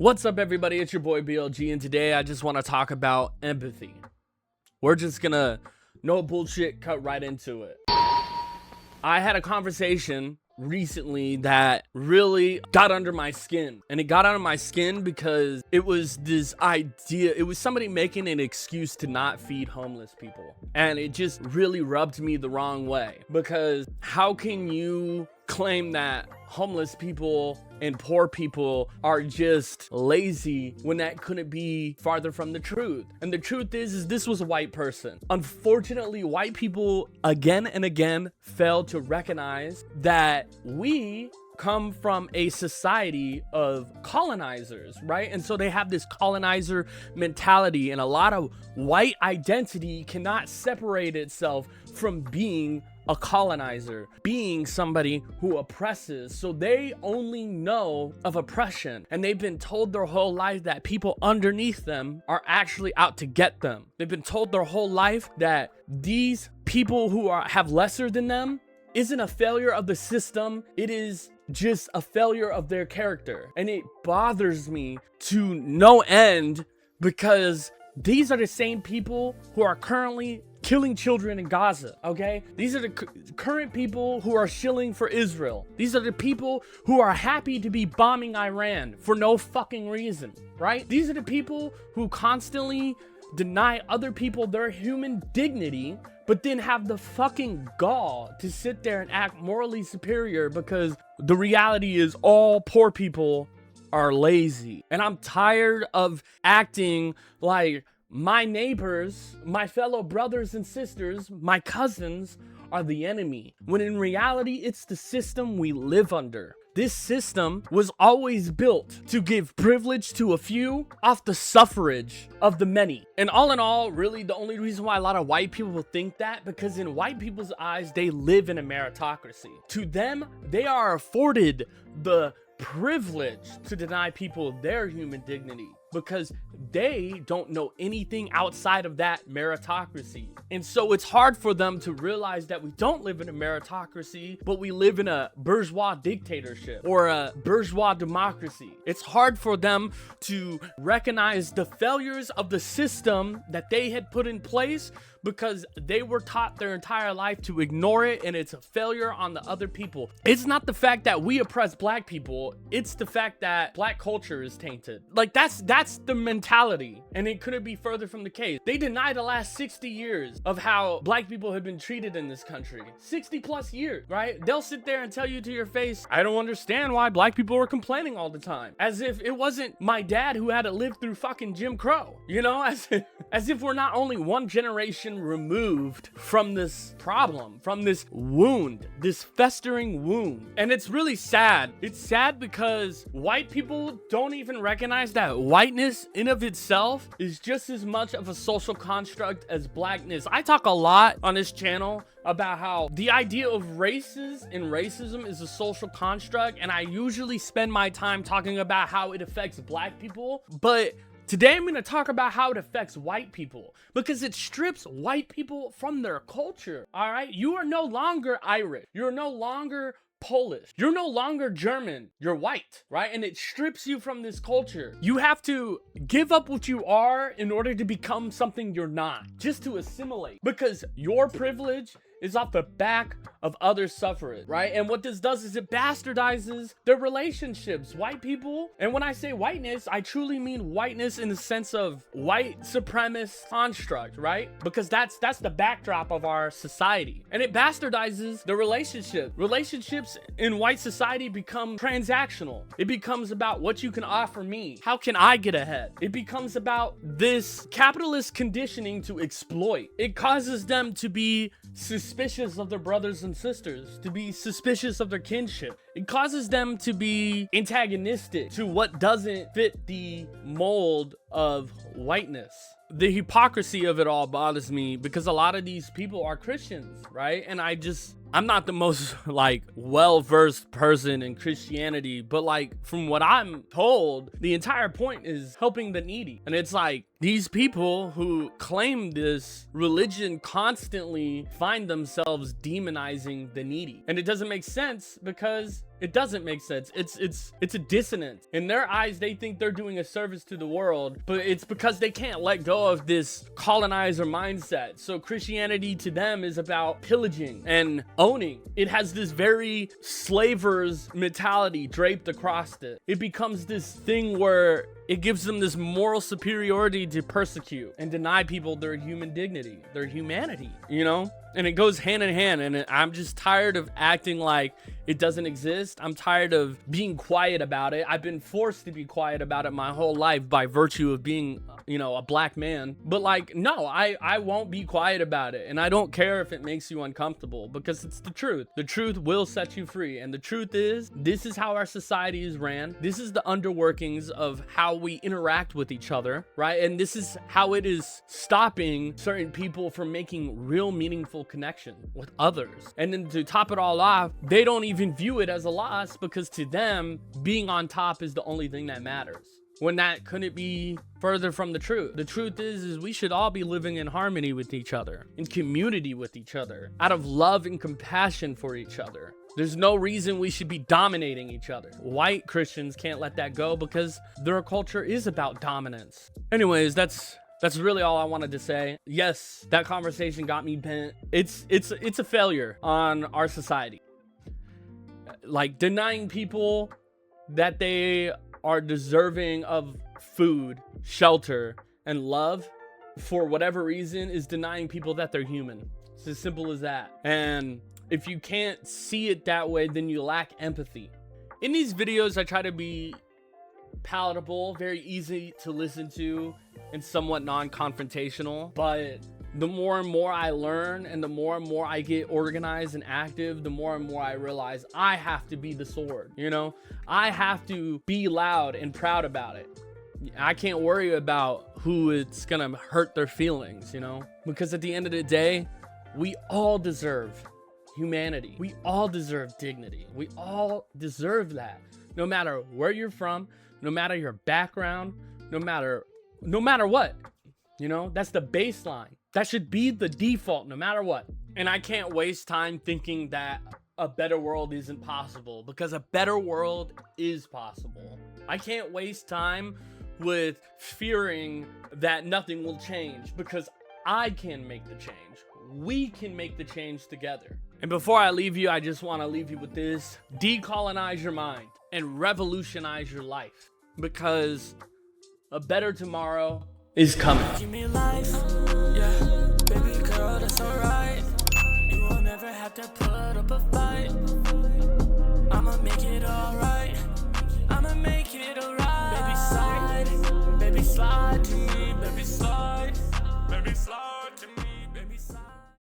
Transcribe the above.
What's up, everybody? It's your boy BLG, and today I just want to talk about empathy. We're just gonna, no bullshit, cut right into it. I had a conversation recently that really got under my skin, and it got under my skin because it was this idea. It was somebody making an excuse to not feed homeless people, and it just really rubbed me the wrong way, because how can you claim that homeless people and poor people are just lazy when that couldn't be farther from the truth? And the truth is this was a white person. Unfortunately, white people again and again fail to recognize that we come from a society of colonizers, right? And so they have this colonizer mentality, and a lot of white identity cannot separate itself from being a colonizer, being somebody who oppresses. So they only know of oppression, and they've been told their whole life that people underneath them are actually out to get them. They've been told their whole life that these people who have lesser than them isn't a failure of the system, it is just a failure of their character. And it bothers me to no end, because these are the same people who are currently killing children in Gaza, okay? These are the current people who are shilling for Israel. These are the people who are happy to be bombing Iran for no fucking reason, right? These are the people who constantly deny other people their human dignity, but then have the fucking gall to sit there and act morally superior because the reality is all poor people are lazy. And I'm tired of acting like my neighbors, my fellow brothers and sisters, my cousins are the enemy, when in reality, it's the system we live under. This system was always built to give privilege to a few off the suffrage of the many. And all in all, really the only reason why a lot of white people think that, because in white people's eyes, they live in a meritocracy. To them, they are afforded the privilege to deny people their human dignity, because they don't know anything outside of that meritocracy. And so it's hard for them to realize that we don't live in a meritocracy, but we live in a bourgeois dictatorship or a bourgeois democracy. It's hard for them to recognize the failures of the system that they had put in place, because they were taught their entire life to ignore it, and it's a failure on the other people. It's not the fact that we oppress black people, it's the fact that black culture is tainted. Like, that's the mentality, and it couldn't be further from the case. They deny the last 60 years of how black people have been treated in this country. 60 plus years, right? They'll sit there and tell you to your face, I don't understand why black people are complaining all the time. As if it wasn't my dad who had to live through fucking Jim Crow, you know? As if we're not only one generation removed from this problem, from this wound, this festering wound. And it's really sad. It's sad because white people don't even recognize that whiteness in of itself is just as much of a social construct as blackness. I talk a lot on this channel about how the idea of races and racism is a social construct, and I usually spend my time talking about how it affects black people, but today I'm going to talk about how it affects white people, because it strips white people from their culture, all right? You are no longer Irish. You're no longer Polish. You're no longer German. You're white, right? And it strips you from this culture. You have to give up what you are in order to become something you're not, just to assimilate, because your privilege is off the back of other suffrage, right? And what this does is it bastardizes their relationships. White people, and when I say whiteness, I truly mean whiteness in the sense of white supremacist construct, right? Because that's the backdrop of our society. And it bastardizes the relationship. Relationships in white society become transactional. It becomes about what you can offer me. How can I get ahead? It becomes about this capitalist conditioning to exploit. It causes them to be suspicious of their brothers and sisters, to be suspicious of their kinship. It causes them to be antagonistic to what doesn't fit the mold of whiteness. The hypocrisy of it all bothers me, because a lot of these people are Christians, right? And I'm not the most like well-versed person in Christianity, but like from what I'm told, the entire point is helping the needy. And it's like these people who claim this religion constantly find themselves demonizing the needy. And it doesn't make sense, because It doesn't make sense. It's a dissonance. In their eyes, they think they're doing a service to the world, but it's because they can't let go of this colonizer mindset. So Christianity to them is about pillaging and owning. It has this very slavers mentality draped across it. It becomes this thing where it gives them this moral superiority to persecute and deny people their human dignity, their humanity, you know? And it goes hand in hand, and I'm just tired of acting like it doesn't exist. I'm tired of being quiet about it. I've been forced to be quiet about it my whole life by virtue of being, you know, a black man. But like, no, I won't be quiet about it. And I don't care if it makes you uncomfortable, because it's the truth. The truth will set you free. And the truth is, this is how our society is ran. This is the underworkings of how we interact with each other, right? And this is how it is stopping certain people from making real meaningful connection with others. And then to top it all off, they don't even view it as a loss, because to them, being on top is the only thing that matters, when that couldn't be further from the truth. The truth is we should all be living in harmony with each other, in community with each other, out of love and compassion for each other. There's no reason we should be dominating each other. White Christians can't let that go, because their culture is about dominance. Anyways, that's really all I wanted to say. Yes, that conversation got me bent. It's a failure on our society. Like, denying people that they are deserving of food, shelter, and love for whatever reason is denying people that they're human. It's as simple as that. And if you can't see it that way, then you lack empathy. In these videos, I try to be palatable, very easy to listen to, and somewhat non-confrontational. But the more and more I learn, and the more and more I get organized and active, the more and more I realize I have to be the sword, you know? I have to be loud and proud about it. I can't worry about who it's gonna hurt their feelings, you know? Because at the end of the day, we all deserve humanity. We all deserve dignity. We all deserve that. No matter where you're from, no matter your background, no matter what, you know, that's the baseline. That should be the default no matter what. And I can't waste time thinking that a better world isn't possible, because a better world is possible. I can't waste time with fearing that nothing will change, because I can make the change. We can make the change together. And before I leave you, I just want to leave you with this. Decolonize your mind and revolutionize your life, because a better tomorrow is coming. Give me life, yeah, baby girl, that's alright. You won't ever have to put up a fight. I'ma make it alright. I'ma make it alright. Baby slide to me, baby slide to me.